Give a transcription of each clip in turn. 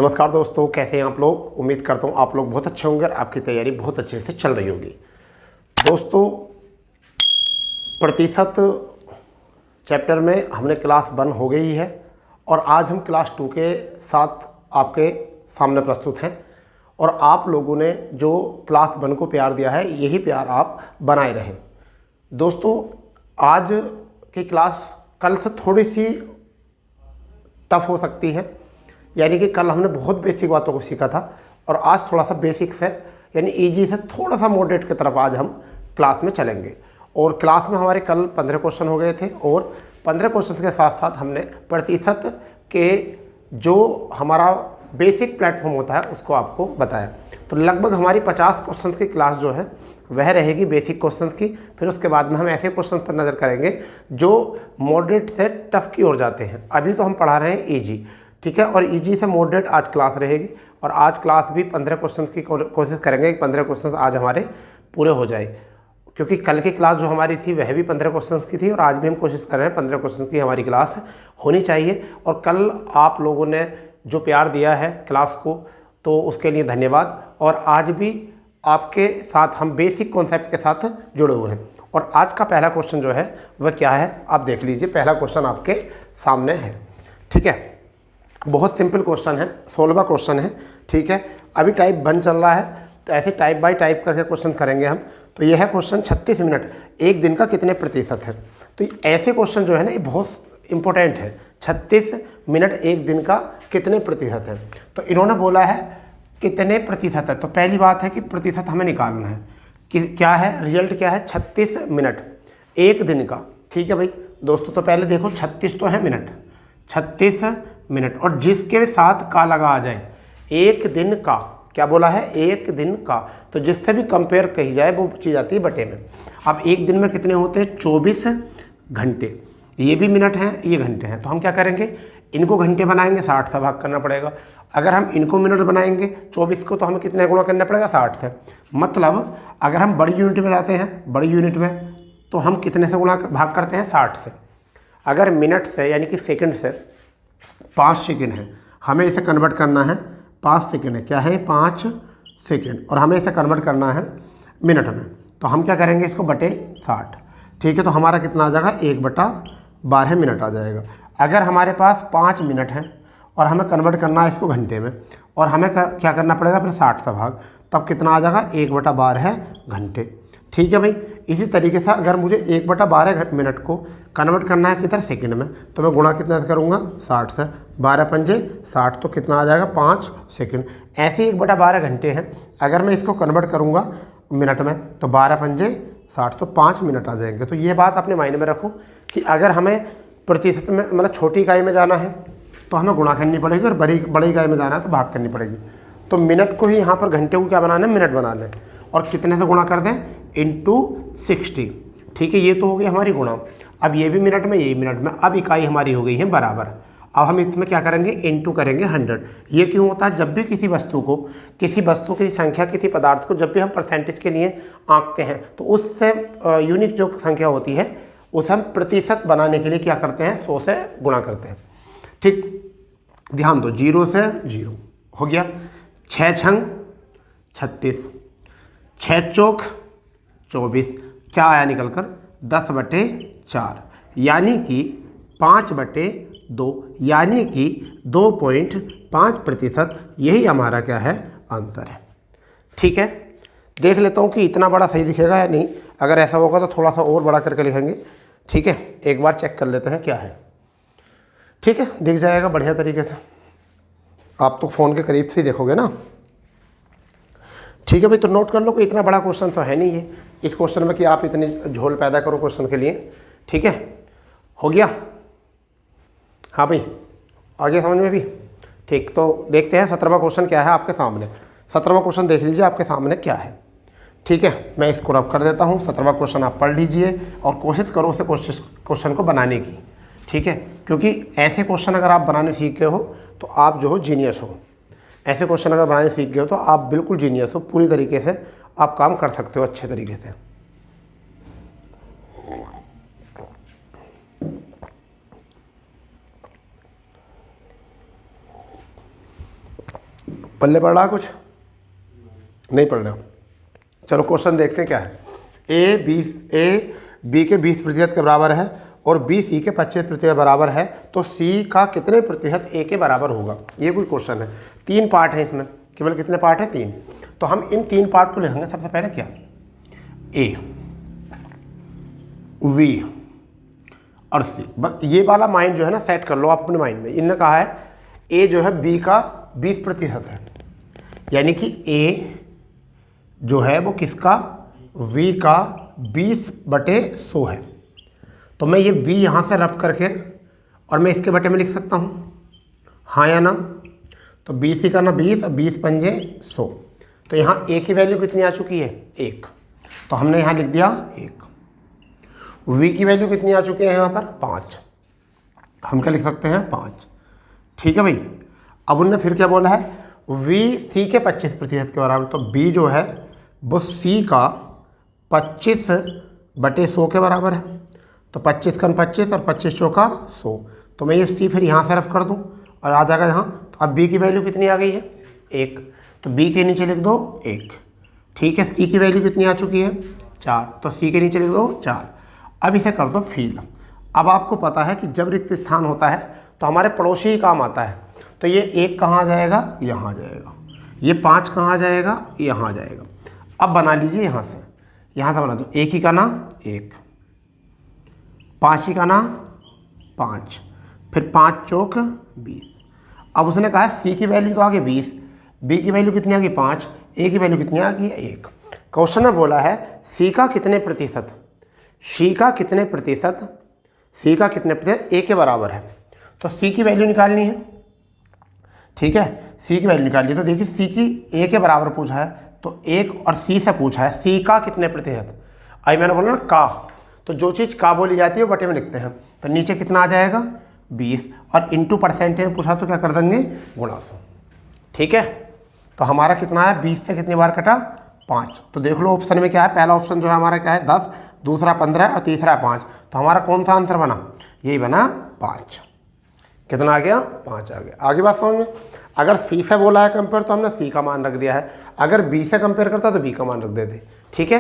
नमस्कार दोस्तों, कैसे हैं आप लोग। उम्मीद करता हूँ आप लोग बहुत अच्छे होंगे और आपकी तैयारी बहुत अच्छे से चल रही होगी। दोस्तों, प्रतिशत चैप्टर में हमने क्लास 1 हो गई है और आज हम क्लास 2 के साथ आपके सामने प्रस्तुत हैं। और आप लोगों ने जो क्लास 1 को प्यार दिया है, यही प्यार आप बनाए रहें। दोस्तों, आज की क्लास कल से थोड़ी सी टफ हो सकती है, यानी कि कल हमने बहुत बेसिक बातों को सीखा था और आज थोड़ा सा बेसिक से यानी इजी से थोड़ा सा मॉडरेट की तरफ आज हम क्लास में चलेंगे। और क्लास में हमारे कल 15 क्वेश्चन हो गए थे और 15 क्वेश्चन के साथ साथ हमने प्रतिशत के जो हमारा बेसिक प्लेटफॉर्म होता है उसको आपको बताया। तो लगभग हमारी 50 क्वेश्चन की क्लास जो है वह रहेगी बेसिक क्वेश्चंस की। फिर उसके बाद में हम ऐसे क्वेश्चंस पर नज़र करेंगे जो मॉडरेट से टफ की ओर जाते हैं। अभी तो हम पढ़ा रहे हैं इजी, ठीक है, और इजी से मॉडरेट आज क्लास रहेगी। और आज क्लास भी 15 क्वेश्चन की कोशिश करेंगे कि 15 क्वेश्चन आज हमारे पूरे हो जाए, क्योंकि कल की क्लास जो हमारी थी वह भी 15 क्वेश्चन की थी और आज भी हम कोशिश कर रहे हैं 15 क्वेश्चन की हमारी क्लास होनी चाहिए। और कल आप लोगों ने जो प्यार दिया है क्लास को, तो उसके लिए धन्यवाद। और आज भी आपके साथ हम बेसिक कॉन्सेप्ट के साथ जुड़े हुए हैं। और आज का पहला क्वेश्चन जो है वह क्या है, आप देख लीजिए। पहला क्वेश्चन आपके सामने है, ठीक है। बहुत सिंपल क्वेश्चन है, 16वां क्वेश्चन है, ठीक है। अभी टाइप 1 चल रहा है, तो ऐसे टाइप बाय टाइप करके क्वेश्चन करेंगे हम। तो यह है क्वेश्चन 36 मिनट एक दिन का कितने प्रतिशत है। तो ऐसे क्वेश्चन जो है ना, ये बहुत इंपॉर्टेंट है। 36 मिनट एक दिन का कितने प्रतिशत है। तो इन्होंने बोला है कितने प्रतिशत है। तो पहली बात है कि प्रतिशत हमें निकालना है कि क्या है, रिजल्ट क्या है, 36 मिनट एक दिन का, ठीक है भाई दोस्तों। तो पहले देखो 36 तो है मिनट, 36 मिनट, और जिसके साथ का लगा आ जाए, एक दिन का, क्या बोला है, एक दिन का। तो जिससे भी कंपेयर कही जाए वो चीज़ आती है बटे में। अब एक दिन में कितने होते हैं, 24 घंटे। ये भी मिनट हैं, ये घंटे हैं। तो हम क्या करेंगे, इनको घंटे बनाएंगे, 60 से भाग करना पड़ेगा। अगर हम इनको मिनट बनाएंगे 24 को, तो हमें कितने गुणा करना पड़ेगा, 60 से। मतलब अगर हम बड़ी यूनिट में जाते हैं, बड़ी यूनिट में, तो हम कितने से गुणा भाग करते हैं, 60 से। अगर मिनट से यानी कि सेकंड से 5 सेकंड है, हमें इसे कन्वर्ट करना है 5 सेकंड है, क्या है 5 सेकंड, और हमें इसे कन्वर्ट करना है मिनट में। तो हम क्या करेंगे, इसको बटे 60, ठीक है। तो हमारा कितना आ जाएगा, 1/12 मिनट आ जाएगा। अगर हमारे पास 5 मिनट हैं और हमें कन्वर्ट करना है इसको घंटे में, और हमें क्या करना पड़ेगा फिर 60 से भाग, तब कितना आ जाएगा, 1/12 घंटे, ठीक है भाई। इसी तरीके से अगर मुझे 1/12 मिनट को कन्वर्ट करना है किधर, सेकंड में, तो मैं गुणा कितना से करूँगा, 60 से। 12 पंजे 60, तो कितना आ जाएगा, 5 सेकंड। ऐसे 1/12 घंटे हैं, अगर मैं इसको कन्वर्ट करूँगा मिनट में, तो 12 पंजे 60, तो 5 मिनट आ जाएंगे। तो ये बात अपने माइंड में रखो कि अगर हमें प्रतिशत में, मतलब छोटी इकाई में जाना है तो हमें गुणा करनी पड़ेगी, और बड़ी इकाई में जाना है तो भाग करनी पड़ेगी। तो मिनट को ही यहाँ पर घंटे को क्या बनाना है, मिनट बनाना है, और कितने से गुणा कर दें, इंटू 60, ठीक है। ये तो हो गई हमारी गुणा। अब ये भी मिनट में, ये भी मिनट में। अब इकाई हमारी हो गई है बराबर। अब हम इसमें क्या करेंगे, इंटू करेंगे 100। ये क्यों होता है, जब भी किसी वस्तु की संख्या, किसी पदार्थ को जब भी हम परसेंटेज के लिए आंकते हैं, तो उससे यूनिक जो संख्या होती है उसे हम प्रतिशत बनाने के लिए क्या करते हैं, 100 से गुणा करते हैं, ठीक। ध्यान दो, 0 से 0 हो गया, 6 छंग 36, 6 चौक 24, क्या आया निकल कर, 10/4, यानी कि 5/2, यानी कि 2.5%। यही हमारा क्या है, आंसर है, ठीक है। देख लेता हूँ कि इतना बड़ा सही दिखेगा या नहीं। अगर ऐसा होगा तो थोड़ा सा और बड़ा करके लिखेंगे, ठीक है। एक बार चेक कर लेते हैं क्या है, ठीक है। दिख जाएगा बढ़िया तरीके से, आप तो फ़ोन के करीब से ही देखोगे ना, ठीक है भाई। तो नोट कर लो कि इतना बड़ा क्वेश्चन तो है नहीं ये, इस क्वेश्चन में कि आप इतनी झोल पैदा करो क्वेश्चन के लिए, ठीक है। हो गया, हाँ भाई, आगे समझ में भी, ठीक। तो देखते हैं 17वां क्वेश्चन क्या है आपके सामने। 17वां क्वेश्चन देख लीजिए आपके सामने क्या है, ठीक है। मैं इसको रब कर देता हूँ। 17वां क्वेश्चन आप पढ़ लीजिए और कोशिश करो उसे क्वेश्चन को बनाने की, ठीक है। क्योंकि ऐसे क्वेश्चन अगर आप बनाने सीख गए हो तो आप जो हो जीनियस हो। ऐसे क्वेश्चन अगर बनाने सीख गए हो तो आप बिल्कुल जीनियस हो, पूरी तरीके से आप काम कर सकते हो अच्छे तरीके से। पल्ले पड़ रहा कुछ नहीं पड़ रहा। चलो क्वेश्चन देखते हैं क्या है। ए बी के 20% के बराबर है और बी सी के 25% बराबर है, तो सी का कितने प्रतिशत ए के बराबर होगा। ये कोई क्वेश्चन है। 3 पार्ट है इसमें, केवल कितने पार्ट है 3। तो हम इन 3 पार्ट को लिखेंगे। सबसे पहले क्या, ए वी और सी। बस ये वाला माइंड जो है ना सेट कर लो आप अपने माइंड में। इनने कहा है ए जो है बी का 20% है, यानी कि ए जो है वो किसका, v का 20/100 है। तो मैं ये v यहाँ से रफ करके और मैं इसके बटे में लिख सकता हूँ, हाँ या ना। तो 20 का ना 20 और 20 पंजे 100। तो यहाँ a की वैल्यू कितनी आ चुकी है, 1। तो हमने यहाँ लिख दिया 1। v की वैल्यू कितनी आ चुकी है यहाँ पर, 5। हम क्या लिख सकते हैं, 5। ठीक है भाई। अब उनने फिर क्या बोला है, v c के 25% के बराबर। तो b जो है वो c का 25/100 के बराबर है। तो 25 का 25 और 25 चौका 100। तो मैं ये c फिर यहाँ से रफ कर दूँ और आ जाएगा यहाँ। तो अब b की वैल्यू कितनी आ गई है, 1। तो b के नीचे लिख दो 1। ठीक है। c की वैल्यू कितनी आ चुकी है, 4। तो c के नीचे लिख दो 4। अब इसे कर दो फिल। अब आपको पता है कि जब रिक्त स्थान होता है तो हमारे पड़ोसी ही काम आता है। तो ये 1 कहाँ आ जाएगा, यहाँ आ जाएगा। ये 5 कहाँ आ जाएगा, यहाँ आ जाएगा। अब बना लीजिए यहाँ से बना दो। 1 ही का ना 1, 5 ही का ना 5, फिर 5 चौक 20। अब उसने कहा है सी की वैल्यू तो आ गई 20, बी की वैल्यू कितनी आ गई 5, ए की वैल्यू कितनी आ गई 1। क्वेश्चन में बोला है सी का कितने प्रतिशत, सी का कितने प्रतिशत ए के बराबर है। तो सी की वैल्यू निकालनी है। ठीक है, सी की वैल्यू निकालिए। तो देखिए सी की ए के बराबर पूछा है, तो 1 और सी से पूछा है सी का कितने प्रतिशत। अभी मैंने बोला ना का, तो जो चीज़ का बोली जाती है वो बटे में लिखते हैं। तो नीचे कितना आ जाएगा 20 और इंटू परसेंटेज पूछा तो क्या कर देंगे, गुणा 100। ठीक है। तो हमारा कितना है, 20 से कितनी बार कटा, 5। तो देख लो ऑप्शन में क्या है। पहला ऑप्शन जो है हमारा क्या है 10, दूसरा 15 और तीसरा 5। तो हमारा कौन सा आंसर बना, यही बना 5। कितना आ गया, 5 आ गया। आगे बात समझ में। अगर सी से बोला है कंपेयर तो हमने सी का मान रख दिया है। अगर बी से कंपेयर करता तो बी का मान रख देते। ठीक है।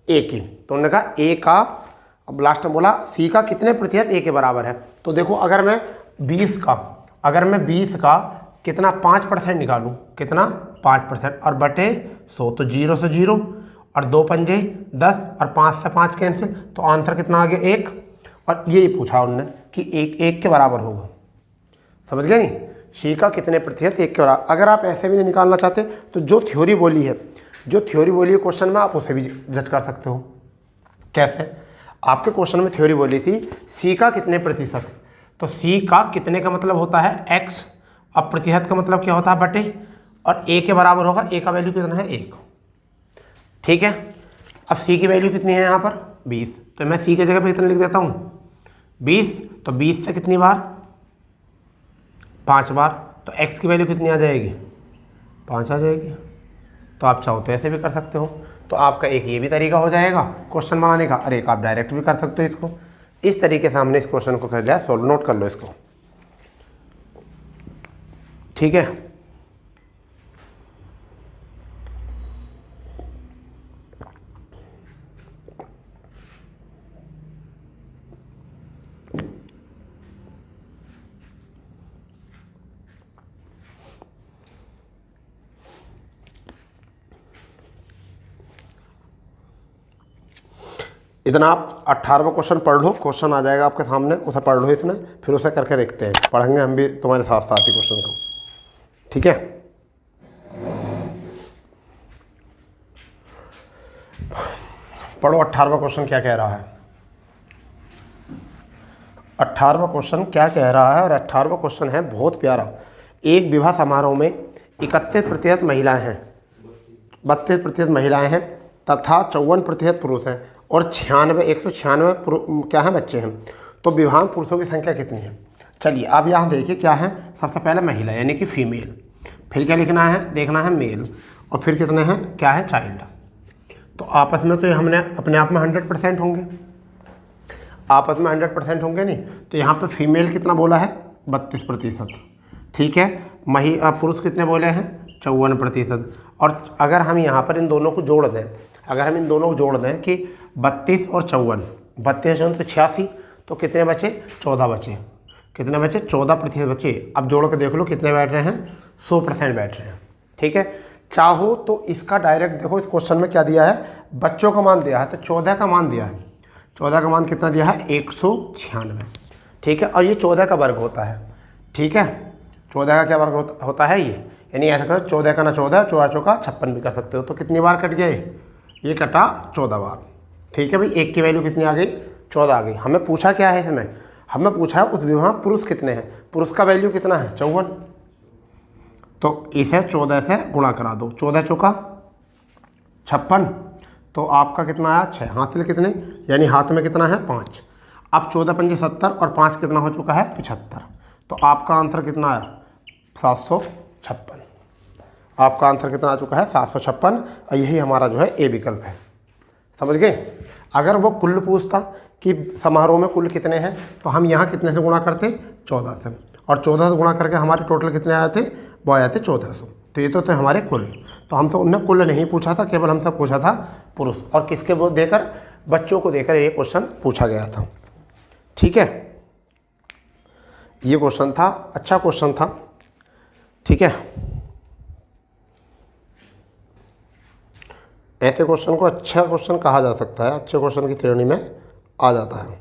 ए की, तो उन्होंने कहा ए का, अब लास्ट में बोला सी का कितने प्रतिशत ए के बराबर है। तो देखो अगर मैं 20 का कितना 5% निकालूं, कितना 5% और बटे 100। तो 0 से 0 और 2 पंजे 10 और 5 से 5 कैंसिल। तो आंसर कितना आ गया 1। और यही पूछा उन्होंने कि 1 के बराबर होगा। समझ गए नहीं, सी का कितने प्रतिशत 1 के बराबर। अगर आप ऐसे भी नहीं निकालना चाहते तो जो थ्योरी बोली है क्वेश्चन में, आप उसे भी जज कर सकते हो। कैसे, आपके क्वेश्चन में थ्योरी बोली थी सी का कितने प्रतिशत। तो सी का कितने का मतलब होता है x, अब प्रतिशत का मतलब क्या होता है बटे, और a के बराबर होगा। a का वैल्यू कितना है 1। ठीक है। अब c की वैल्यू कितनी है यहाँ पर 20। तो मैं c की जगह पे कितना लिख देता हूँ 20। तो 20 से कितनी बार, 5 बार। तो x की वैल्यू कितनी आ जाएगी, 5 आ जाएगी। तो आप चाहो तो ऐसे भी कर सकते हो। तो आपका एक ये भी तरीका हो जाएगा क्वेश्चन बनाने का, और एक आप डायरेक्ट भी कर सकते हो इसको। इस तरीके से हमने इस क्वेश्चन को कर लिया सोल्व। नोट कर लो इसको। ठीक है। इतना आप 18वां क्वेश्चन पढ़ लो, क्वेश्चन आ जाएगा आपके सामने, उसे पढ़ लो इतना, फिर उसे करके देखते हैं। पढ़ेंगे हम भी तुम्हारे साथ साथ ही क्वेश्चन को। ठीक है। पढ़ो 18वां क्वेश्चन क्या कह रहा है। 18वां क्वेश्चन क्या कह रहा है, और 18वां क्वेश्चन है बहुत प्यारा। एक विवाह समारोह में 31% महिलाएं हैं, 32% महिलाएं हैं तथा 54% पुरुष हैं और 196 क्या है बच्चे हैं। तो विवाह पुरुषों की संख्या कितनी है। चलिए अब यहाँ देखिए क्या है। सबसे पहले महिला यानी कि फीमेल, फिर क्या लिखना है, देखना है मेल, और फिर कितने हैं, क्या है चाइल्ड। तो आपस में तो हमने अपने आप में 100% होंगे, आपस में 100% होंगे नहीं। तो यहाँ पे फीमेल कितना बोला है 32%। ठीक है। पुरुष कितने बोले हैं 54%। और अगर हम यहाँ पर इन दोनों को जोड़ दें, अगर हम इन दोनों को जोड़ दें कि 32 और 54, 32 तो 86, तो कितने बचे? 14 बचे। कितने बचे? 14% बचे। अब जोड़ के देख लो कितने बैठ रहे हैं, 100% बैठ रहे हैं। ठीक है, चाहो तो इसका डायरेक्ट देखो, इस क्वेश्चन में क्या दिया है, बच्चों का मान दिया है, तो 14 का मान दिया है। 14 का मान कितना दिया है? 196। ठीक है, और ये 14 का वर्ग होता है। ठीक है, 14 का क्या वर्ग होता है ये, यानी ऐसा करो 14 का ना 14, 14 चौका 56 भी कर सकते हो। तो कितनी बार कट गए? ये कटा 14 बार। ठीक है भाई, एक की वैल्यू कितनी आ गई? 14 आ गई। हमें पूछा क्या है इसमें? हमें पूछा है उस विभा पुरुष कितने हैं, पुरुष का वैल्यू कितना है? 54। तो इसे 14 से गुणा करा दो, 14 चौका 56, तो आपका कितना आया? 6। हाथ में कितने, यानी हाथ में कितना है? 5। अब 14 पंजे 70 और 5 कितना हो चुका है? 75। तो आपका आंसर कितना आया? 756। आपका आंसर कितना आ चुका है? 756। और यही हमारा जो है ए विकल्प है। समझ गए? अगर वो कुल पूछता कि समारोह में कुल कितने हैं, तो हम यहाँ कितने से गुणा करते? 14 से, और 14 से गुणा करके हमारे टोटल कितने आए थे? वो आए थे 1400। तो ये तो थे हमारे कुल। तो हमसे उनने कुल नहीं पूछा था, केवल हमसे पूछा था पुरुष, और किसके वो देकर? बच्चों को देकर ये क्वेश्चन पूछा गया था। ठीक है, ये क्वेश्चन था, अच्छा क्वेश्चन था। ठीक है, ऐसे क्वेश्चन को अच्छा क्वेश्चन कहा जा सकता है, अच्छे क्वेश्चन की श्रेणी में आ जाता है।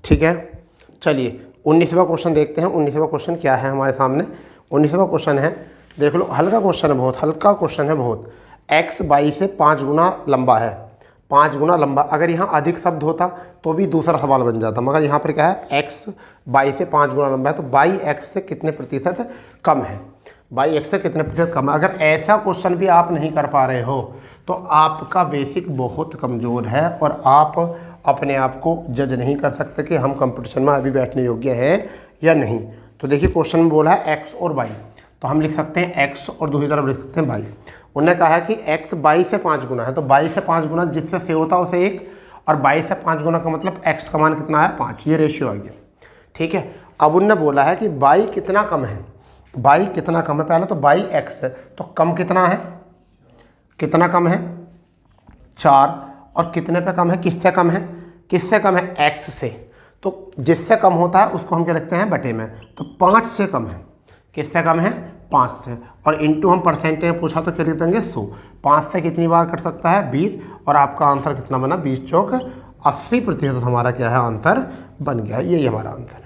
ठीक है, चलिए 19वां क्वेश्चन देखते हैं। 19वां क्वेश्चन क्या है हमारे सामने? 19वां क्वेश्चन है, देख लो, हल्का क्वेश्चन है, बहुत हल्का क्वेश्चन है बहुत। x 22 से 5 गुना लंबा है, 5 गुना लंबा। अगर यहाँ अधिक शब्द होता तो भी दूसरा सवाल बन जाता, मगर यहाँ पर क्या है? x 22 से 5 गुना लंबा है, तो 22x से कितने प्रतिशत कम है? 22x से कितने प्रतिशत कम है? अगर ऐसा क्वेश्चन भी आप नहीं कर पा रहे हो तो आपका बेसिक बहुत कमज़ोर है, और आप अपने आप को जज नहीं कर सकते कि हम कंपटीशन में अभी बैठने योग्य हैं या नहीं। तो देखिए, क्वेश्चन में बोला है x और y, तो हम लिख सकते हैं x और दूसरी तरफ लिख सकते हैं y। उन्होंने कहा है कि x 22 से 5 गुना है, तो 22 से 5 गुना जिससे से होता है उसे 1, और 22 से 5 गुना का मतलब x का मान कितना है? 5। ये रेशियो आ गया। ठीक है, अब उनने बोला है कि y कितना कम है, y कितना कम है? पहले तो x है, तो कम कितना है? कितना कम है? 4। और कितने पे कम है? किससे कम है? किससे कम है? x से। तो जिससे कम होता है उसको हम क्या लिखते हैं? बटे में। तो 5 से कम है। किससे कम है? 5 से। और इंटू हम परसेंटेज पूछा तो क्या लिख देंगे? 100। 5 से कितनी बार कट सकता है? 20। और आपका आंसर कितना बना? 20 चौक 80% हमारा क्या है? आंसर बन गया। यही हमारा आंसर है।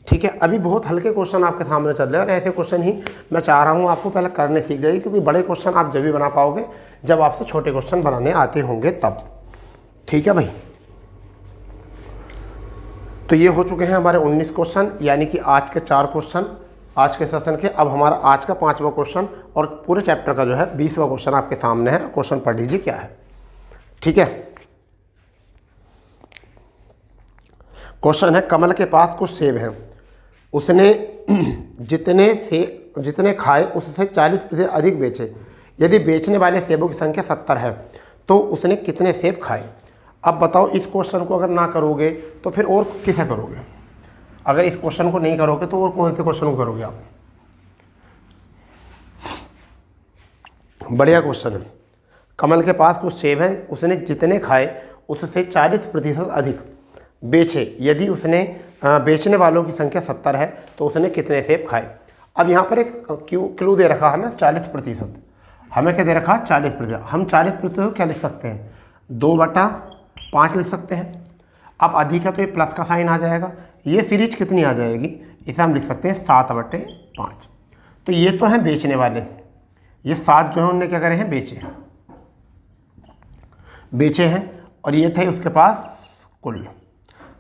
ठीक है, अभी बहुत हल्के क्वेश्चन आपके सामने चल रहे हैं, और ऐसे क्वेश्चन ही मैं चाह रहा हूँ आपको पहले करने सीख जाइए, क्योंकि बड़े क्वेश्चन आप जब भी बना पाओगे जब आपसे छोटे क्वेश्चन बनाने आते होंगे तब। ठीक है भाई, तो ये हो चुके हैं हमारे 19 क्वेश्चन, यानी कि आज के 4 क्वेश्चन आज के सेशन के। अब हमारा आज का 5वां क्वेश्चन और पूरे चैप्टर का जो है 20वां क्वेश्चन आपके सामने है। क्वेश्चन पढ़ लीजिए क्या है। ठीक है, क्वेश्चन है, कमल के पास कुछ सेब हैं, उसने जितने खाए उससे 40% अधिक बेचे। यदि बेचने वाले सेबों की संख्या 70 है तो उसने कितने सेब खाए? अब बताओ, इस क्वेश्चन को अगर ना करोगे तो फिर और किसे करोगे? अगर इस क्वेश्चन को नहीं करोगे तो और कौन से क्वेश्चन को करोगे आप? बढ़िया क्वेश्चन है। कमल के पास कुछ सेब हैं, उसने जितने खाए उससे 40% अधिक बेचे। यदि उसने बेचने वालों की संख्या 70 है तो उसने कितने सेब खाए? अब यहाँ पर एक क्लू दे रखा हमें 40%। हमें क्या दे रखा? 40%। हम 40% क्या लिख सकते हैं? 2/5 लिख सकते हैं। अब अधिक है तो ये प्लस का साइन आ जाएगा। ये सीरीज कितनी आ जाएगी? इसे हम लिख सकते हैं 7/5। तो ये तो हैं बेचने वाले, ये 7 जो है उन्होंने क्या करे हैं? बेचे हैं। और ये थे उसके पास कुल,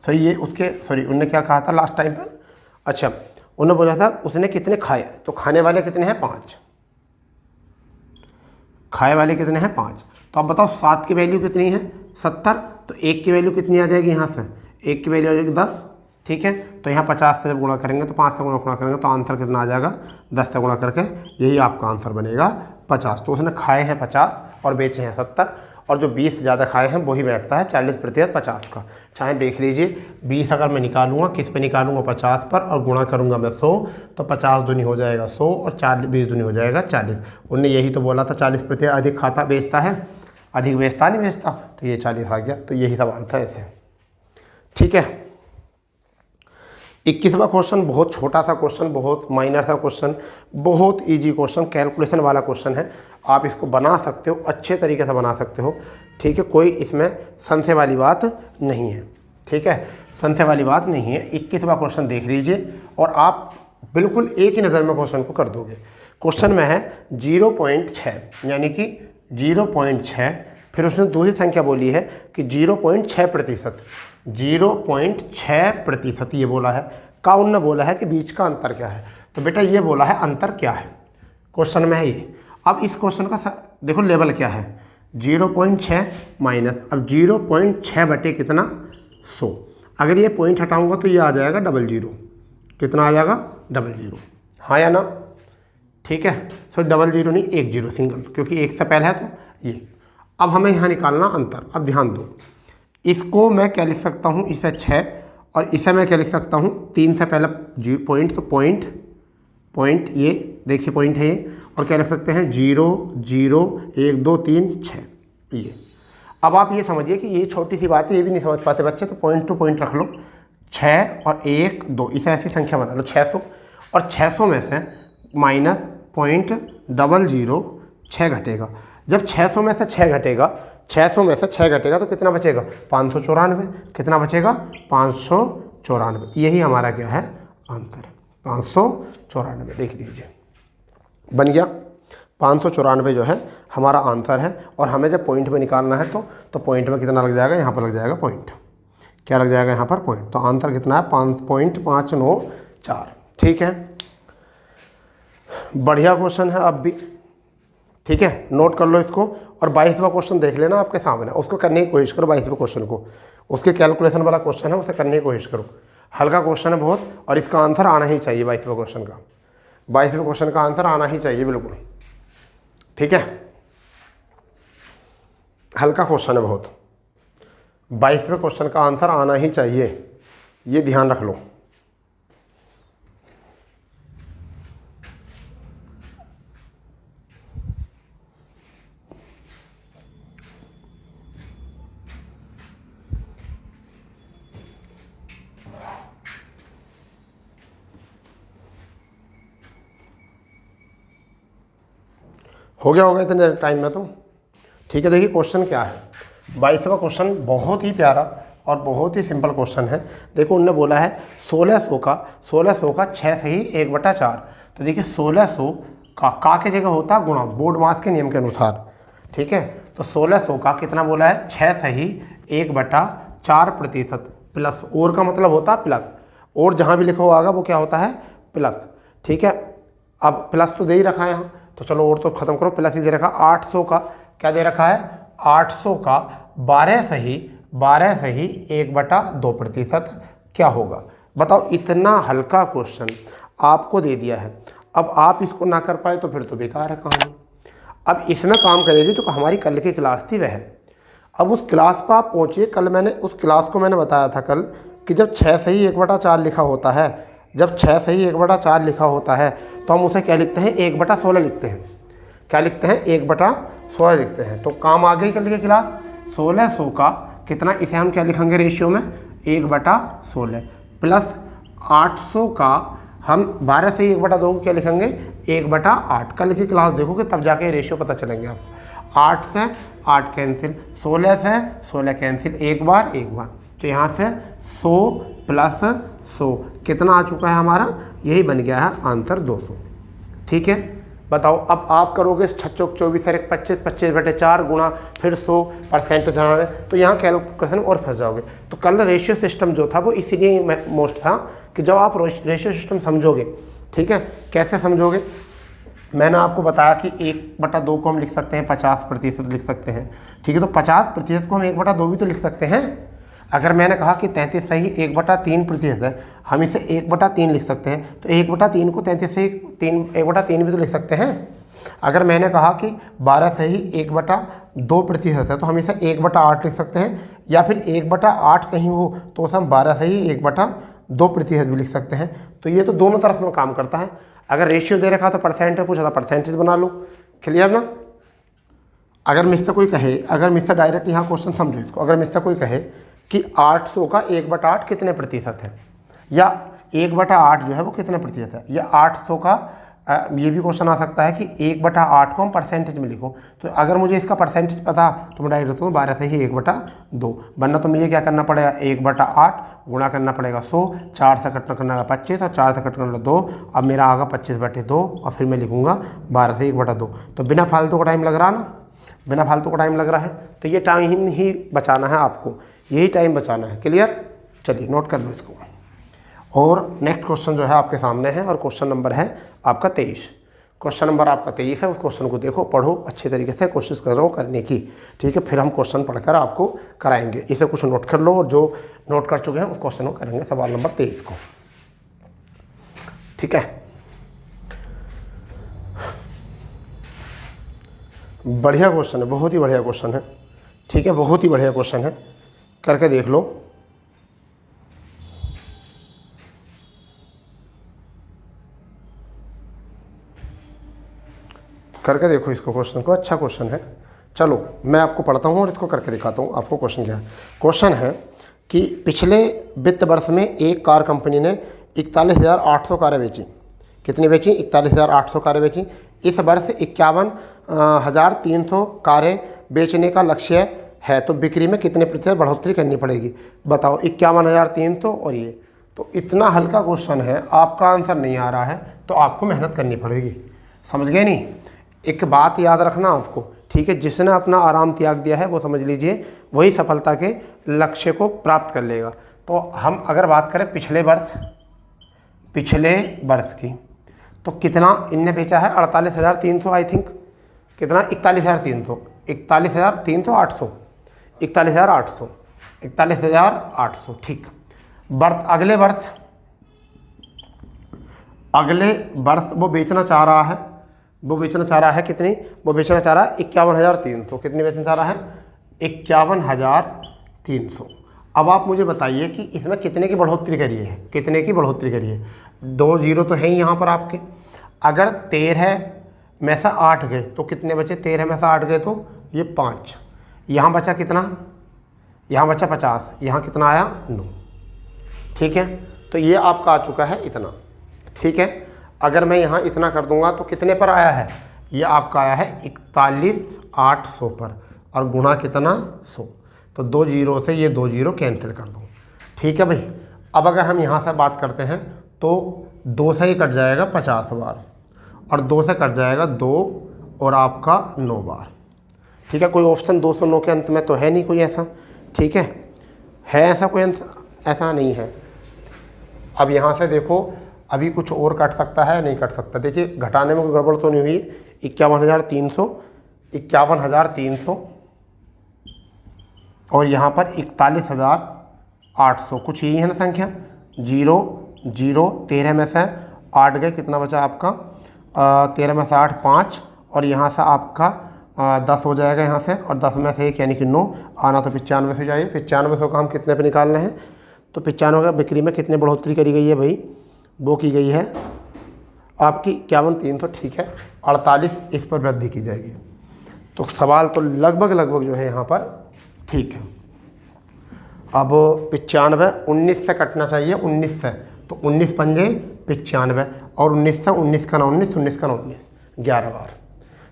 उन्होंने क्या कहा था लास्ट टाइम पर? अच्छा, उन्होंने बोला था उसने कितने खाए, तो खाने वाले कितने हैं? 5। खाए वाले कितने हैं? 5। तो अब बताओ 7 की वैल्यू कितनी है? 70। तो 1 की वैल्यू कितनी आ जाएगी? यहाँ से 1 की वैल्यू आ जाएगी 10। ठीक है, तो यहाँ 50 से जब गुणा करेंगे तो 5 से गुणा करेंगे तो आंसर कितना आ जाएगा? 10 से गुणा करके यही आपका आंसर बनेगा 50। तो उसने खाए हैं 50 और बेचे हैं 70, और जो 20 ज़्यादा खाए हैं वही बैठता है 40% 50 का। चाहे देख लीजिए 20 अगर मैं निकालूंगा, किस पे निकालूंगा, 50 पर, और गुणा करूंगा मैं 100, तो 50 दूनी हो जाएगा 100 और 20 दूनी हो जाएगा 40। उनने यही तो बोला था 40% अधिक खाता बेचता है, अधिक बेचता नहीं बेचता, तो ये 40 आ गया। तो यही सवाल था ऐसे। ठीक है। 21वां क्वेश्चन बहुत छोटा सा क्वेश्चन, बहुत माइनर सा क्वेश्चन, बहुत इजी क्वेश्चन, कैलकुलेशन वाला क्वेश्चन है। आप इसको बना सकते हो, अच्छे तरीके से बना सकते हो। ठीक है, कोई इसमें संशय वाली बात नहीं है। ठीक है, संशय वाली बात नहीं है। 21वां क्वेश्चन देख लीजिए और आप बिल्कुल एक ही नज़र में क्वेश्चन को कर दोगे। क्वेश्चन में है 0.6, यानी कि 0.6, फिर उसने दूसरी संख्या बोली है कि 0.6%, 0.6% ये बोला है। का उनने बोला है कि बीच का अंतर क्या है। तो बेटा ये बोला है अंतर क्या है, क्वेश्चन में है ये। अब इस क्वेश्चन का देखो लेवल क्या है, 0.6 माइनस, अब 0.6 बटे कितना, 100। अगर ये पॉइंट हटाऊंगा तो ये आ जाएगा 00। कितना आ जाएगा, 00, हाँ या ना। ठीक है, सो 00 नहीं, 10 सिंगल, क्योंकि एक से पहले है तो ये। अब हमें यहाँ निकालना अंतर। अब ध्यान दो, इसको मैं क्या लिख सकता हूँ, इसे 6, और इसे मैं क्या लिख सकता हूँ, 3 से पहले पॉइंट, तो पॉइंट ये देखिए पॉइंट है ये, और क्या लिख सकते हैं 0 0 1 2 3 6 ये। अब आप ये समझिए कि ये छोटी सी बात है, ये भी नहीं समझ पाते बच्चे, तो पॉइंट टू पॉइंट रख लो, 6 और 1 2, इसे ऐसी संख्या बना लो 600, और 600 में से माइनस 0.00 घटेगा। जब 600 में से 6 घटेगा, 600 में से 6 घटेगा तो कितना बचेगा, 594। कितना बचेगा, 594। यही हमारा क्या है, आंसर है 594। देख लीजिए बन गया 594 जो है हमारा आंसर है। और हमें जब पॉइंट में निकालना है तो पॉइंट में कितना लग जाएगा, यहाँ पर लग जाएगा पॉइंट, क्या लग जाएगा यहाँ पर, पॉइंट। तो आंसर कितना है, 5.594। ठीक है, बढ़िया क्वेश्चन है अब भी। ठीक है, नोट कर लो इसको। और 22वां क्वेश्चन देख लेना आपके सामने, उसको करने की कोशिश करो। 22वें क्वेश्चन को, उसके कैलकुलेशन वाला क्वेश्चन है, उसे करने की कोशिश करो। हल्का क्वेश्चन है बहुत, और इसका आंसर आना ही चाहिए 22वें क्वेश्चन का। 22वें क्वेश्चन का आंसर आना ही चाहिए बिल्कुल। ठीक है, हल्का क्वेश्चन है बहुत, 22वें क्वेश्चन का आंसर आना ही चाहिए, ये ध्यान रख लो। हो गया होगा इतने टाइम में तो। ठीक है, देखिए क्वेश्चन क्या है। 22वां क्वेश्चन बहुत ही प्यारा और बहुत ही सिंपल क्वेश्चन है। देखो उनने बोला है 1600 का 6 से ही 1/4। तो देखिए 1600 का की जगह होता गुणा, बोर्ड मास के नियम के अनुसार। ठीक है, तो 1600 का कितना बोला है, 6 से ही 1/4% प्लस, और का मतलब होता है प्लस, और जहाँ भी लिखा होगा वो क्या होता है, प्लस। ठीक है, अब प्लस तो दे ही रखा है यहाँ, तो चलो और तो खत्म करो, प्लस ही दे रखा। 800 का क्या दे रखा है, 800 का 12 से ही 1/2% क्या होगा। बताओ, इतना हल्का क्वेश्चन आपको दे दिया है, अब आप इसको ना कर पाए तो फिर तो बेकार है कहानी। अब इसमें काम करेगी जो हमारी कल की क्लास थी वह। अब उस क्लास पर आप पहुँचिए। कल मैंने उस क्लास को मैंने बताया था कल कि जब 6 से ही 1/4 लिखा होता है, जब 6 से ही 1/4 लिखा होता है तो हम उसे क्या लिखते हैं, 1/16 लिखते हैं। क्या लिखते हैं, 1/16 लिखते हैं। तो काम आ गई कल की क्लास। 1600 का कितना, इसे हम क्या लिखेंगे रेशियो में, 1/16 प्लस 800 का हम 12 से 1/2 को क्या लिखेंगे, 1/8। कल की क्लास देखोगे तब जाके रेशियो पता चलेंगे आप। 8 से 8 कैंसिल, 16 से 16 कैंसिल, एक बार। तो यहाँ से 100 प्लस 100 कितना आ चुका है हमारा, यही बन गया है आंसर 200। ठीक है, बताओ अब आप करोगे 6 चौक 24 और 25, 25/4 गुणा फिर 100% जाना, तो यहाँ कैलकुलेशन और फंस जाओगे। तो कल रेशियो सिस्टम जो था वो इसीलिए मोस्ट था कि जब आप रेशियो सिस्टम समझोगे, ठीक है, कैसे समझोगे, मैंने आपको बताया कि 1/2 को हम लिख सकते हैं 50% लिख सकते हैं। ठीक है, तो 50% को हम 1/2 भी तो लिख सकते हैं। अगर मैंने कहा कि 33 सही 1/3% है, हम इसे 1/3 लिख सकते हैं। तो 1/3 को 33 से 1/3 भी तो लिख सकते हैं। अगर मैंने कहा कि 12 से ही 1/2% है तो हम इसे 1/8 लिख सकते हैं, या फिर 1/8 कहीं हो तो उसे हम 12 से ही 1/2% भी लिख सकते हैं। तो ये तो दोनों तरफ में काम करता है। अगर रेशियो दे रखा तो परसेंटेज पूछा था, परसेंटेज बना लो। क्लियर ना? अगर मुझसे कोई कहे, अगर मुझसे डायरेक्ट यहाँ क्वेश्चन समझो इसको, अगर मुझसे कोई कहे कि 800 का 1/8 कितने प्रतिशत है, या 1/8 जो है वो कितने प्रतिशत है, या 800 का ये भी क्वेश्चन आ सकता है कि 1/8 को हम परसेंटेज में लिखो। तो अगर मुझे इसका परसेंटेज पता तो मैं डायरेक्ट हूँ 12 से ही 1/2, वरना तो मुझे क्या करना पड़ेगा, 1/8 गुणा करना पड़ेगा 100, 4 से कटना करना 25 और 4 से कट करना 2। अब मेरा आगा 25/2 और फिर मैं लिखूँगा 12 से 1/2। तो बिना फालतू का टाइम लग रहा ना, बिना फालतू का टाइम लग रहा है, तो ये टाइम ही बचाना है आपको, यही टाइम बचाना है। क्लियर? चलिए नोट कर लो इसको। और नेक्स्ट क्वेश्चन जो है आपके सामने है, और क्वेश्चन नंबर है आपका 23। क्वेश्चन नंबर आपका 23 है। उस क्वेश्चन को देखो, पढ़ो अच्छे तरीके से, कोशिश करो करने की। ठीक है, फिर हम क्वेश्चन पढ़कर आपको कराएंगे। इसे कुछ नोट कर लो, और जो नोट कर चुके हैं उस क्वेश्चन को करेंगे, सवाल नंबर 23 को। ठीक है, बढ़िया क्वेश्चन है, बहुत ही बढ़िया क्वेश्चन है। ठीक है, बहुत ही बढ़िया क्वेश्चन है, करके देख लो। करके देखो इसको, क्वेश्चन को, अच्छा क्वेश्चन है। चलो मैं आपको पढ़ता हूँ और इसको करके दिखाता हूँ आपको। क्वेश्चन क्या है? क्वेश्चन है कि पिछले वित्त वर्ष में एक कार कंपनी ने 41,800 कारें बेची। कितनी बेची? 41,800 कारें बेची। इस वर्ष 51,300 कारें बेचने का लक्ष्य है, तो बिक्री में कितने प्रतिशत बढ़ोतरी करनी पड़ेगी? बताओ। 51,300 और ये तो इतना हल्का क्वेश्चन है, आपका आंसर नहीं आ रहा है तो आपको मेहनत करनी पड़ेगी। समझ गए नहीं? एक बात याद रखना आपको, ठीक है, जिसने अपना आराम त्याग दिया है वो समझ लीजिए वही सफलता के लक्ष्य को प्राप्त कर लेगा। तो हम अगर बात करें पिछले वर्ष की, तो कितना इनने बेचा है? 48,300 आई थिंक। कितना? 41,300, 41,300, 800, 41,800। ठीक। अगले वर्ष वो बेचना चाह रहा है, कितनी? वो बेचना चाह रहा है 51,300। कितनी बेचना चाह रहा है? 51,300। अब आप मुझे बताइए कि इसमें कितने की बढ़ोतरी करी है? कितने की बढ़ोतरी करी है? 2 जीरो तो है ही यहाँ पर आपके। अगर 13 में से 8 गए तो कितने बचे? 13 में से 8 गए तो ये 5। यहाँ बचा कितना? यहाँ बचा 50। यहाँ कितना आया? 9। ठीक है, तो ये आपका आ चुका है इतना। ठीक है, अगर मैं यहाँ इतना कर दूंगा तो कितने पर आया है? ये आपका आया है 41,800 पर, और गुणा कितना? 100। तो 2 जीरो से ये 2 जीरो कैंसिल कर दो। ठीक है भाई। अब अगर हम यहाँ से बात करते हैं तो 2 से ही कट जाएगा 50 बार, और 2 से कट जाएगा 2 और आपका 9 बार। ठीक है, कोई ऑप्शन 209 के अंत में तो है नहीं कोई ऐसा। ठीक है ऐसा कोई अंत ऐसा नहीं है। अब यहाँ से देखो, अभी कुछ और कट सकता है, नहीं कट सकता। देखिए घटाने में कोई गड़बड़ तो नहीं हुई। 51,300 और यहाँ पर 41,800, कुछ यही है ना संख्या। 0 0, 13 में से 8 गए, कितना बचा आपका? 13 में से 8 5, और यहाँ से आपका 10 हो जाएगा यहाँ से, और 10 में से 1 यानी कि 9 आना, तो 95 से जाइए। 95 का हम कितने पे निकालने हैं? तो 95 का बिक्री में कितने बढ़ोतरी करी गई है भाई? वो की गई है आपकी 51,300। ठीक है, 48 इस पर वृद्धि की जाएगी। तो सवाल तो लगभग जो है यहाँ पर ठीक है। अब 95 19 से कटना चाहिए, 19 से, तो 19 पंजे 95, और 19 से 19 का 19 11 बार।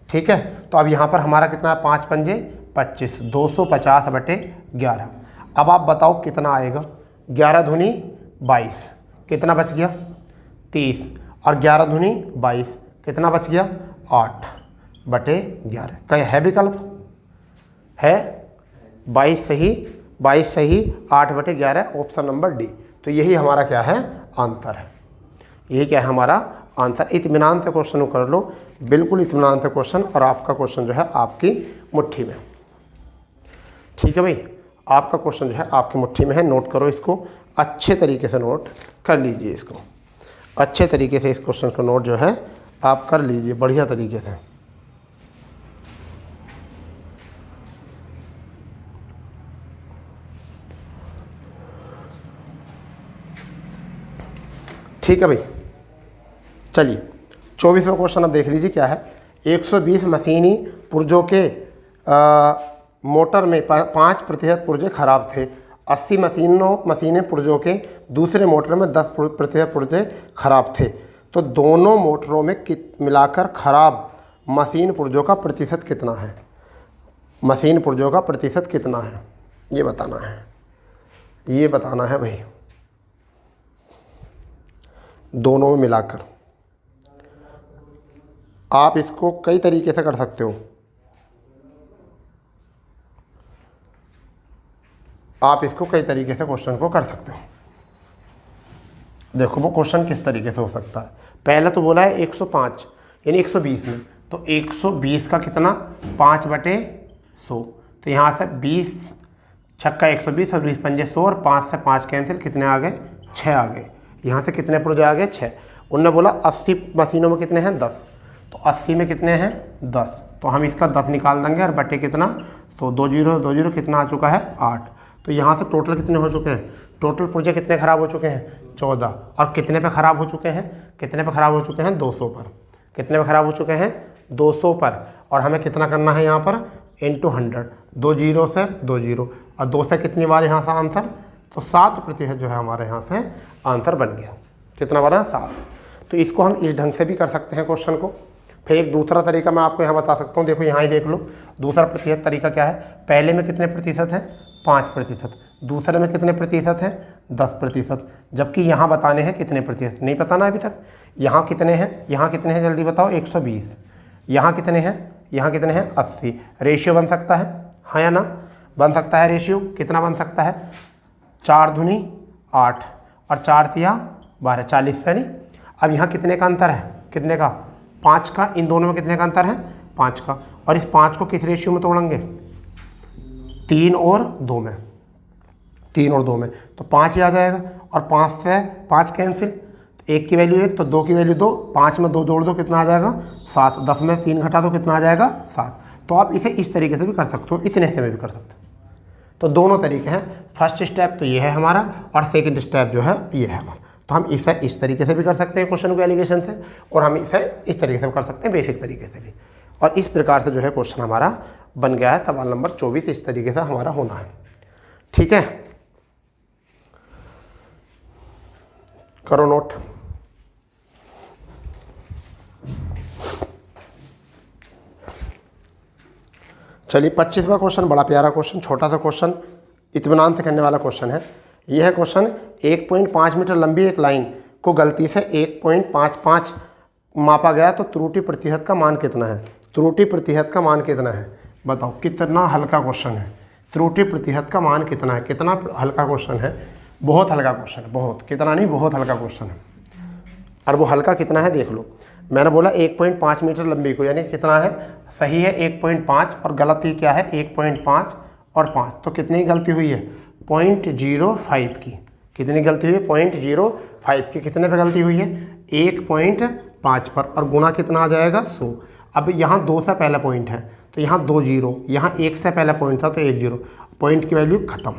ठीक है, तो अब यहाँ पर हमारा कितना है? 5 पंजे 25, 250/11। अब आप बताओ कितना आएगा? 11 दूनी 22, कितना बच गया? 30, और 11 दूनी 22, कितना बच गया? 8/11। कहीं है विकल्प? है 22 सही 8/11, ऑप्शन नंबर डी। तो यही हमारा क्या है? आंसर है। यही क्या है हमारा आंसर। इत्मीनान से क्वेश्चन कर लो, बिल्कुल इत्मीनान से क्वेश्चन, और आपका क्वेश्चन जो है आपकी मुट्ठी में। ठीक है भाई, आपका क्वेश्चन जो है आपकी मुट्ठी में है। नोट करो इसको, अच्छे तरीके से नोट कर लीजिए इसको, अच्छे तरीके से इस क्वेश्चन को नोट जो है आप कर लीजिए बढ़िया तरीके से। ठीक है भाई। चलिए 24वां क्वेश्चन अब देख लीजिए क्या है। 120 मशीनी पुर्जों के मोटर में 5% पुर्जे खराब थे। 80 मशीनें पुर्जों के दूसरे मोटर में 10% पुर्जे खराब थे। तो दोनों मोटरों में मिलाकर खराब मशीन पुर्जों का प्रतिशत कितना है? मशीन पुर्जों का प्रतिशत कितना है ये बताना है, ये बताना है भाई, दोनों में मिलाकर। आप इसको कई तरीके से कर सकते हो। आप इसको कई तरीके से क्वेश्चन को कर सकते हो। देखो वो क्वेश्चन किस तरीके से हो सकता है। पहले तो बोला है 105 यानी 120 में, तो 120 का कितना 5/100, तो यहाँ से 20 छक्का 120 और 20 पंजे 100 और 5 से 5 कैंसिल, कितने आ गए 6 आ गए। यहाँ से कितने पुर्जे आ गए 6। उनने बोला 80 मशीनों में कितने हैं 10, तो 80 में कितने हैं 10, तो हम इसका 10 निकाल देंगे और बटे कितना 100, 2 जीरो कितना आ चुका है 8। तो यहाँ से टोटल कितने हो चुके हैं, टोटल पुर्जे कितने ख़राब हो चुके हैं 14। और कितने पे ख़राब हो चुके हैं, कितने पे ख़राब हो चुके हैं 200 पर। कितने पे ख़राब हो चुके हैं 200 पर। और हमें कितना करना है यहाँ पर इंटू 100, 2 जीरो से 2 जीरो और 2 से कितनी बार यहाँ से आंसर, तो 7% जो है हमारे यहाँ से आंसर बन गया। कितना बना 7। तो इसको हम इस ढंग से भी कर सकते हैं क्वेश्चन को। फिर एक दूसरा तरीका मैं आपको यहाँ बता सकता हूँ। देखो यहाँ ही देख लो, दूसरा प्रतिशत तरीका क्या है। पहले में कितने प्रतिशत है 5%, दूसरे में कितने प्रतिशत है 10%, जबकि यहाँ बताने हैं कितने प्रतिशत, नहीं बताना अभी तक। यहाँ कितने हैं, यहाँ कितने हैं जल्दी बताओ 120, यहाँ कितने हैं, यहाँ कितने हैं 80। रेशियो बन सकता है, हाँ या ना, बन सकता है रेशियो। कितना बन सकता है 4 दूनी 8 और 4 तिया 12, 40 से नहीं। अब यहाँ कितने का अंतर है, कितने का 5 का। इन दोनों में कितने का अंतर है 5 का। और इस 5 को किस रेशियो में तोड़ेंगे 3 और 2 में, 3 और 2 में, तो 5 ही आ जाएगा। और 5 से 5 कैंसिल, तो 1 की वैल्यू 1 तो 2 की वैल्यू 2, 5 में 2 जोड़ दो कितना आ जाएगा 7, 10 में 3 घटा दो कितना आ जाएगा 7। तो आप इसे इस तरीके से भी कर सकते हो, इतने से में भी कर सकते हो। तो दोनों तरीके हैं। फर्स्ट स्टेप तो ये है हमारा और सेकंड स्टेप जो है ये है हमारा। तो हम इसे इस तरीके से भी कर सकते हैं क्वेश्चन को एलिगेशन से, और हम इसे इस तरीके से भी कर सकते हैं बेसिक तरीके से भी। और इस प्रकार से जो है क्वेश्चन हमारा बन गया है। सवाल नंबर 24 इस तरीके से हमारा होना है। ठीक है, करो नोट। चलिए 25वां क्वेश्चन, बड़ा प्यारा क्वेश्चन, छोटा सा क्वेश्चन, इत्मीनान से करने वाला क्वेश्चन है। यह है क्वेश्चन, 1.5 मीटर लंबी एक लाइन को गलती से 1.55 मापा गया, तो त्रुटि प्रतिशत का मान कितना है। त्रुटि प्रतिशत का मान कितना है बताओ। कितना हल्का क्वेश्चन है, त्रुटि प्रतिशत का मान कितना है। कितना हल्का क्वेश्चन है, बहुत हल्का क्वेश्चन है, बहुत, कितना नहीं बहुत हल्का क्वेश्चन है। और वो हल्का कितना है देख लो। मैंने बोला 1.5 मीटर लंबी को, यानी कितना है, सही है 1.5 और गलती क्या है 1.5 और 5, तो कितनी गलती हुई है 0.05 की। कितनी गलती हुई है 0.05 की। कितने पे गलती हुई है 1.5 पर, और गुणा कितना आ जाएगा 100। अब यहाँ 2 से पहला पॉइंट है तो यहाँ 2 जीरो, यहाँ 1 से पहला पॉइंट था तो 1 जीरो, पॉइंट की वैल्यू ख़त्म।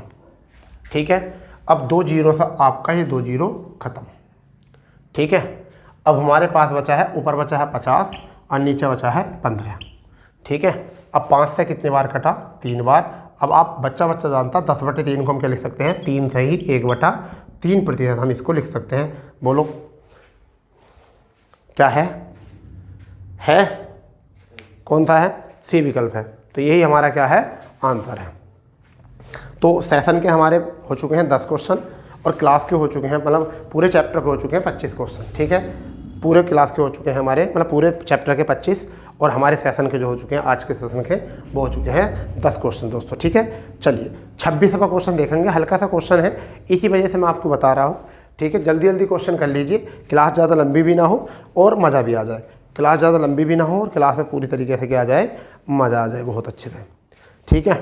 ठीक है, अब 2 जीरो से आपका ये 2 जीरो ख़त्म। ठीक है, अब हमारे पास बचा है, ऊपर बचा है 50 और नीचे बचा है 15। ठीक है, अब 5 से कितनी बार कटा 3 बार। अब आप बच्चा जानता 10/3 को हम क्या लिख सकते हैं 3 सही 1/3% हम इसको लिख सकते हैं। बोलो क्या है कौन सा है, सी विकल्प है। तो यही हमारा क्या है आंसर है। तो सेशन के हमारे हो चुके हैं 10 क्वेश्चन और क्लास के हो चुके हैं, मतलब पूरे चैप्टर के हो चुके हैं 25 क्वेश्चन। ठीक है, पूरे क्लास के हो चुके हैं हमारे, मतलब पूरे चैप्टर के 25, और हमारे सेशन के जो हो चुके हैं आज के सेशन के वो हो चुके हैं 10 क्वेश्चन दोस्तों। ठीक है, चलिए 26वां क्वेश्चन देखेंगे। हल्का सा क्वेश्चन है, इसी वजह से मैं आपको बता रहा हूँ। ठीक है, जल्दी जल्दी क्वेश्चन कर लीजिए, क्लास ज़्यादा लंबी भी ना हो और मज़ा भी आ जाए। क्लास ज़्यादा लंबी भी ना हो और क्लास में पूरी तरीके से क्या आ जाए, मज़ा आ जाए बहुत अच्छे से। ठीक है,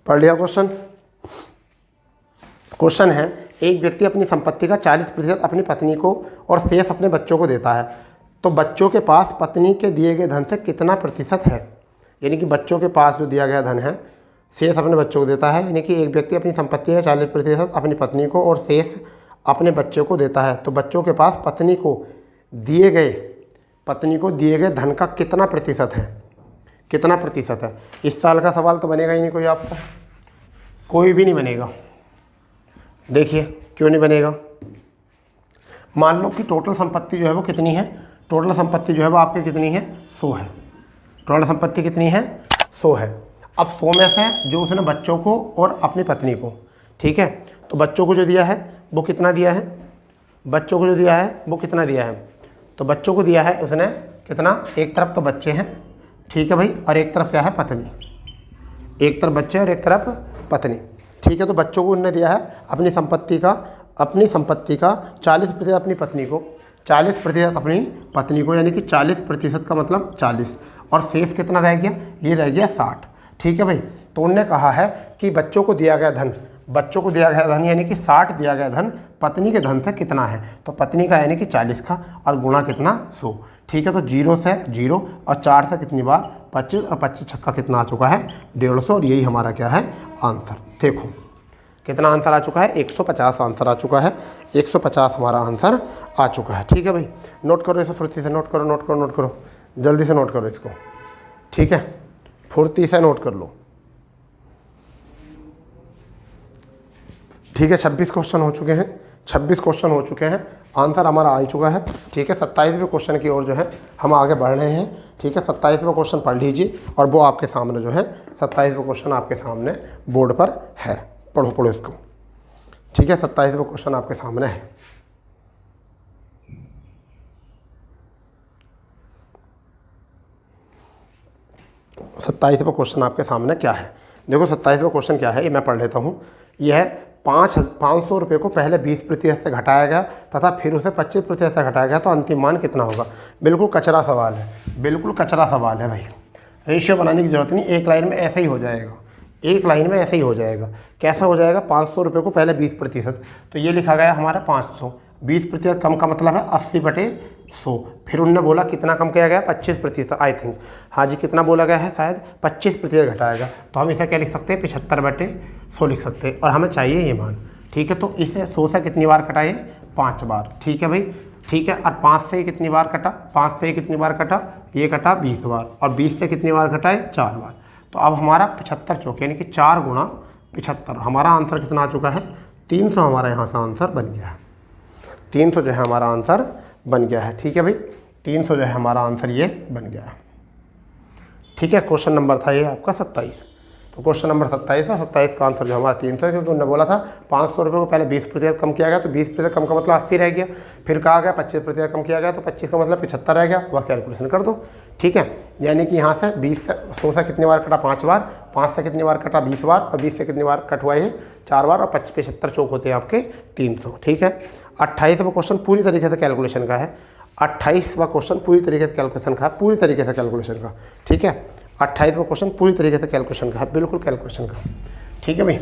पढ़ लिया क्वेश्चन। क्वेश्चन है, एक व्यक्ति अपनी संपत्ति का 40% अपनी पत्नी को और शेष अपने बच्चों को देता है, तो बच्चों के पास पत्नी के दिए गए धन से कितना प्रतिशत है। यानी कि बच्चों के पास जो दिया गया धन है शेष अपने बच्चों को देता है, यानी कि एक व्यक्ति अपनी संपत्ति का 40% अपनी पत्नी को और शेष अपने बच्चों को देता है, तो बच्चों के पास पत्नी को दिए गए धन का कितना प्रतिशत है, कितना प्रतिशत है। इस साल का सवाल तो बनेगा ही नहीं कोई, आपको कोई भी नहीं बनेगा। देखिए क्यों नहीं बनेगा। मान लो कि टोटल संपत्ति जो है वो कितनी है, टोटल संपत्ति जो है वो आपकी कितनी है, 100 है। टोटल संपत्ति कितनी है, 100 है। अब 100 में से जो उसने बच्चों को और अपनी पत्नी को, ठीक है, तो बच्चों को जो दिया है वो कितना दिया है, बच्चों को जो दिया है वो कितना दिया है, तो बच्चों को दिया है उसने कितना, एक तरफ तो बच्चे हैं, ठीक है भाई, और एक तरफ क्या है, पत्नी, एक तरफ बच्चे और एक तरफ पत्नी, ठीक है। तो बच्चों को उन्होंने दिया है अपनी संपत्ति का 40% अपनी पत्नी को, 40% अपनी पत्नी को, यानी कि 40% का मतलब 40, और शेष कितना रह गया, ये रह गया 60, ठीक है भाई। तो उन्होंने कहा है कि बच्चों को दिया गया धन यानी कि 60 दिया गया धन पत्नी के धन से कितना है, तो पत्नी का यानी कि 40 का और गुणा कितना, 100, ठीक है। तो 0 से 0 और 4 से कितनी बार, 25, और 25 छक्का कितना आ चुका है, 150, और यही हमारा क्या है, आंसर। देखो कितना आंसर आ चुका है, 150 आंसर आ चुका है, 150 हमारा आंसर आ चुका है, ठीक है भाई। नोट करो इसे फुर्ती से, नोट करो, जल्दी से नोट करो इसको, ठीक है, फुर्ती से नोट कर लो, ठीक है। 26 क्वेश्चन हो चुके हैं, आंसर हमारा आ चुका है, ठीक है। 27वें क्वेश्चन की ओर जो है हम आगे बढ़ रहे हैं, ठीक है। 27वां क्वेश्चन पढ़ लीजिए, और वो आपके सामने जो है 27वां क्वेश्चन आपके सामने बोर्ड पर है, पढ़ो इसको, ठीक है। 27वां क्वेश्चन आपके सामने है। सत्ताईसवां क्वेश्चन आपके सामने क्या है, देखो 27वां क्वेश्चन क्या है, ये मैं पढ़ लेता हूँ। यह है 500 रुपये को पहले 20% से घटाया गया तथा फिर उसे 25% से घटाया गया, तो अंतिम मान कितना होगा। बिल्कुल कचरा सवाल है भाई, रेशियो बनाने की जरूरत नहीं, एक लाइन में ऐसे ही हो जाएगा, कैसा हो जाएगा, 500 रुपये को पहले 20%, तो ये लिखा गया हमारा 500, 20% कम का मतलब है 80/100, फिर उनने बोला कितना कम किया गया, 25%, आई थिंक, हाँ जी, कितना बोला गया है, शायद 25% घटाएगा, तो हम इसे क्या लिख सकते हैं, 75/100 लिख सकते हैं, और हमें चाहिए ये मान, ठीक है। तो इसे 100 से कितनी बार कटाइए, 5 बार, ठीक है भाई, ठीक है। और 5 से कितनी बार कटा, 5 से कितनी बार कटा, ये कटा 20 बार, और 20 से कितनी बार कटाए, 4 बार, तो अब हमारा 75 चौके यानी कि 4 गुणा 75, हमारा आंसर कितना आ चुका है, 300 हमारा यहाँ से आंसर बन गया है, 300 जो है हमारा आंसर बन गया है, ठीक है भाई, 300 जो है हमारा आंसर ये बन गया है, ठीक है। क्वेश्चन नंबर था ये आपका 27, तो क्वेश्चन नंबर 27 है, 27 का आंसर जो हमारा 300 है, क्योंकि उन्होंने बोला था 500 रुपये को पहले 20% कम किया गया, तो 20% कम का मतलब 80 रह गया, फिर कहा गया 25% कम किया गया, तो 25 का मतलब 75 रह गया, वह कैलकुलेशन कर दो, ठीक है। यानी कि यहाँ से 100 से कितनी बार कटा, 5 बार, 5 से कितनी बार कटा, 20 बार, और 20 से कितनी बार कटवाए हैं, 4 बार, और 75 चौक होते हैं आपके 300, ठीक है। 28वां क्वेश्चन पूरी तरीके से कैलकुलेशन का है, 28वां क्वेश्चन पूरी तरीके से कैलकुलेशन का है, पूरी तरीके से कैलकुलेशन का, ठीक है। 28वां क्वेश्चन पूरी तरीके से कैलकुलेशन का है, बिल्कुल कैलकुलेशन का, ठीक है भाई,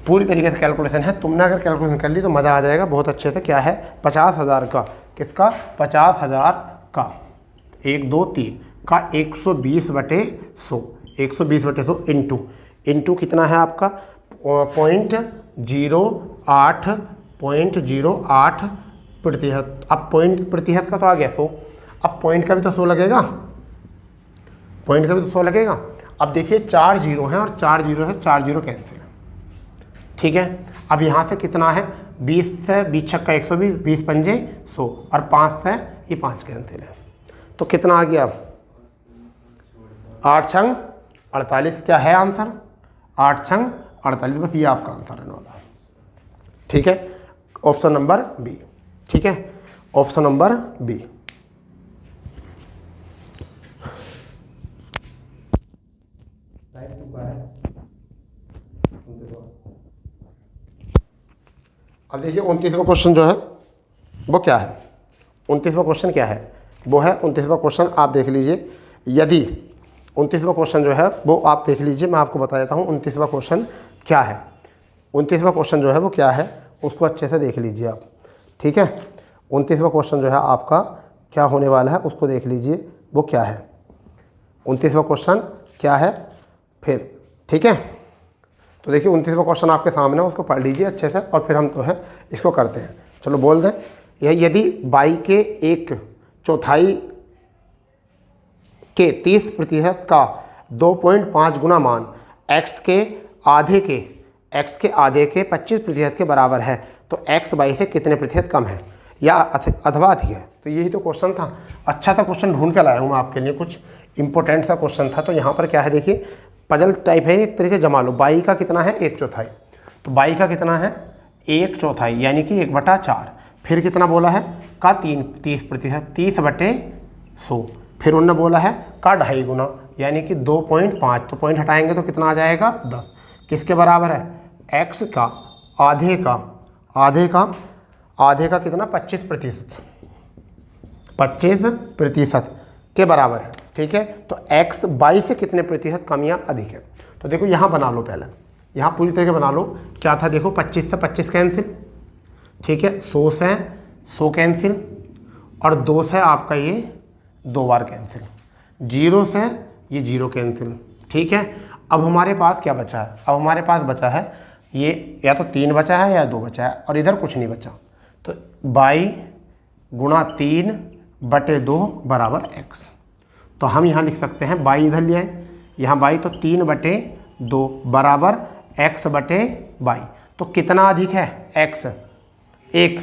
पूरी तरीके से कैलकुलेशन है। तुमने अगर कैलकुलेशन कर ली तो मज़ा आ जाएगा बहुत अच्छे से। क्या है, 50,000 का, किसका, 50,000 का 1 2 3 का 120/100, 120/100 इंटू कितना है आपका 0.08%। अब प्रतिशत का तो आ गया 100, अब पॉइंट का भी तो 100 लगेगा, अब देखिए 4 जीरो हैं, और 4 जीरो से 4 जीरो कैंसिल है, ठीक है। अब यहाँ से कितना है, 20 से 20 छक्का 120, 20 पंजे 100, और 5 से ये 5 कैंसिल है, तो कितना आ गया, 8 छंग 48, क्या है आंसर, 8 छंग 48, बस ये आपका आंसर है वाला, ठीक है। ऑप्शन नंबर बी, ठीक है, ऑप्शन नंबर बी। अब देखिए 29वां क्वेश्चन जो है वो क्या है, 29वां क्वेश्चन क्या है, वो है 29वां क्वेश्चन, आप देख लीजिए। यदि 29वां क्वेश्चन जो है वो आप देख लीजिए, मैं आपको बता देता हूँ 29वां क्वेश्चन क्या है। 29वां क्वेश्चन जो है वो क्या है, उसको अच्छे से देख लीजिए आप, ठीक है। 29वां क्वेश्चन जो है आपका क्या होने वाला है, उसको देख लीजिए वो क्या है। 29वां क्वेश्चन क्या है, फिर ठीक है, तो देखिए 29वां क्वेश्चन आपके सामने है, उसको पढ़ लीजिए अच्छे से और फिर हम तो है इसको करते हैं। चलो बोल दें, यह यदि y के 1/4 के 30% का 2.5 गुना मान x के आधे के 25% के बराबर है तो x y से कितने प्रतिशत कम है या अथवा अधिक है। तो यही तो क्वेश्चन था। अच्छा सा क्वेश्चन ढूंढ के लाया हूँ मैं आपके लिए, कुछ इंपॉर्टेंट सा क्वेश्चन था। तो यहाँ पर क्या है देखिए, पजल टाइप है एक तरीके जमा लो। y का कितना है 1/4, तो y का कितना है 1/4 यानी कि 1/4। फिर कितना बोला है का 30%, 30/100। फिर उन्होंने बोला है का 2.5 गुना यानी कि 2.5, तो पॉइंट हटाएंगे तो कितना आ जाएगा 10। किसके बराबर है, x का आधे का कितना 25% के बराबर है। ठीक है, तो x y से कितने प्रतिशत कम या अधिक है। तो देखो यहाँ बना लो, पहले यहाँ पूरी तरीके बना लो। क्या था देखो, 25 से 25 कैंसिल, ठीक है, 100 से 100 कैंसिल और 2 से आपका ये 2 बार कैंसिल, 0 से ये 0 कैंसिल। ठीक है, अब हमारे पास क्या बचा है, अब हमारे पास बचा है ये या तो 3 बचा है या 2 बचा है और इधर कुछ नहीं बचा। तो y गुणा 3/2 बराबर x। तो हम यहाँ लिख सकते हैं y इधर ले आए, यहाँ y तो 3/2 बराबर x/y। तो कितना अधिक है x 1,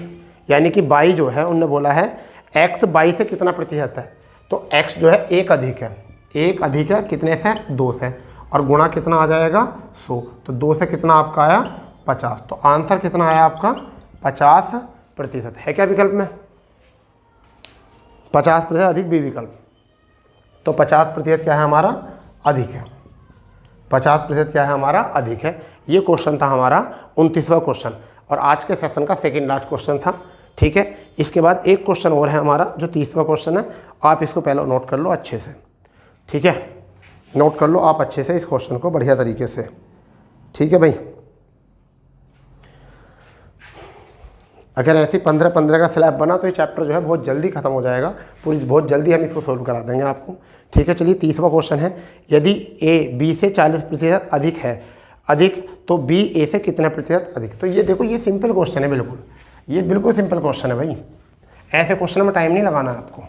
यानी कि y जो है उन्होंने बोला है x y से कितना प्रतिशत है, तो x जो है 1 अधिक है, 1 अधिक है कितने से 2 से, और गुणा कितना आ जाएगा 100। तो 2 से कितना आपका आया 50। तो आंसर कितना आया आपका 50% है क्या विकल्प में, 50% अधिक बी विकल्प। तो 50% क्या है हमारा अधिक है, 50% क्या है हमारा अधिक है। ये क्वेश्चन था हमारा 29वां क्वेश्चन और आज के सेशन का सेकंड लास्ट क्वेश्चन था। ठीक है, इसके बाद एक क्वेश्चन और है हमारा जो 30वां क्वेश्चन है, आप इसको पहले नोट कर लो अच्छे से। ठीक है, नोट कर लो आप अच्छे से इस क्वेश्चन को बढ़िया तरीके से। ठीक है भाई, अगर ऐसी 15-15 का स्लैब बना तो ये चैप्टर जो है बहुत जल्दी खत्म हो जाएगा, बहुत जल्दी हम इसको सोल्व करा देंगे आपको। ठीक है, चलिए 30वां क्वेश्चन है, यदि a b से 40% अधिक तो b a से कितने प्रतिशत अधिक। तो ये देखो, ये सिंपल क्वेश्चन है, ये बिल्कुल सिंपल क्वेश्चन है भाई। ऐसे क्वेश्चन में टाइम नहीं लगाना है आपको,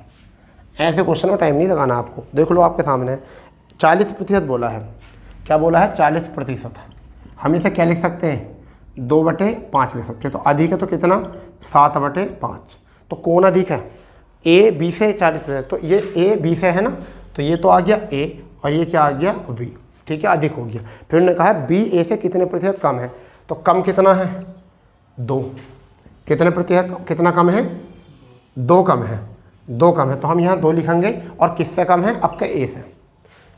ऐसे क्वेश्चन में टाइम नहीं लगाना आपको। देख लो आपके सामने 40% बोला है, क्या बोला है 40%। हम इसे क्या लिख सकते हैं 2/5 लिख सकते हैं। तो अधिक है तो कितना 7/5। तो कौन अधिक है, a b से 40%। तो ये a b से है ना, तो ये तो आ गया a और ये क्या आ गया v। ठीक है, अधिक हो गया। फिर उन्होंने कहा b a से कितने प्रतिशत कम है, तो कम कितना है 2, कितने प्रतिशत कितना कम है 2 कम है, 2 कम है। तो हम यहाँ 2 लिखेंगे और किससे कम है आपका a से,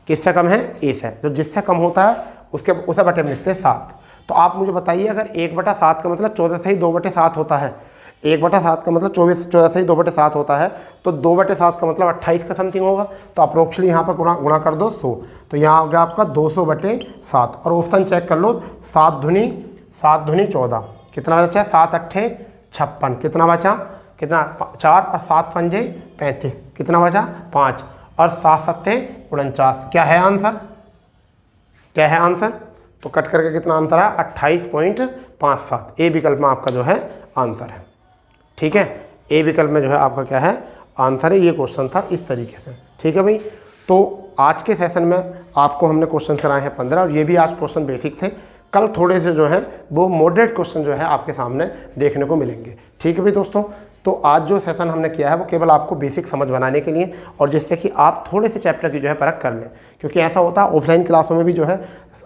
किससे कम है a से। तो जिससे कम होता है उसे बटे में लिखते हैं 7। तो आप मुझे बताइए, अगर 1/7 का मतलब 14 से ही 2/7 होता है, 1/7 का मतलब 14 से ही 2/7 होता है, तो 2/7 का मतलब 28 का समथिंग होगा। तो अप्रोक्सली यहाँ पर गुणा कर दो 100, तो यहाँ हो गया आपका 200/7। और ऑप्शन चेक कर लो, 7 दूनी 14, कितना बचा 7 8 56, कितना बचा कितना 4 और 7 पंजे 35, कितना बचा 5 और 7 7 49। क्या है आंसर, क्या है आंसर, तो कट करके कितना आंसर है 28.57। ए विकल्प में आपका जो है आंसर है। ठीक है, ए विकल्प में जो है आपका क्या है आंसर है। ये क्वेश्चन था इस तरीके से। ठीक है भाई, तो आज के सेशन में आपको हमने क्वेश्चन कराए हैं 15 और ये भी आज क्वेश्चन बेसिक थे। कल थोड़े से जो है वो मॉडरेट क्वेश्चन जो है आपके सामने देखने को मिलेंगे। ठीक है भाई दोस्तों, तो आज जो सेशन हमने किया है वो केवल आपको बेसिक समझ बनाने के लिए और जिससे कि आप थोड़े से चैप्टर की जो है परख कर लें, क्योंकि ऐसा होता है ऑफलाइन क्लासों में भी जो है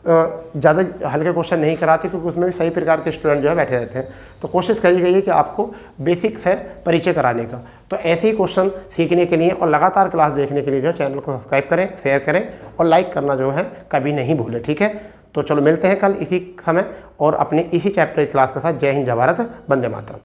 ज़्यादा हल्के क्वेश्चन नहीं कराते, क्योंकि उसमें भी सही प्रकार के स्टूडेंट जो है बैठे रहते हैं। तो कोशिश करी गई है कि आपको बेसिक से परिचय कराने का। तो ऐसे ही क्वेश्चन सीखने के लिए और लगातार क्लास देखने के लिए जो है चैनल को सब्सक्राइब करें, शेयर करें और लाइक करना जो है कभी नहीं भूलें। ठीक है, तो चलो मिलते हैं कल इसी समय और अपने इसी चैप्टर की क्लास के साथ। जय हिंद, जय भारत, वंदे मातरम।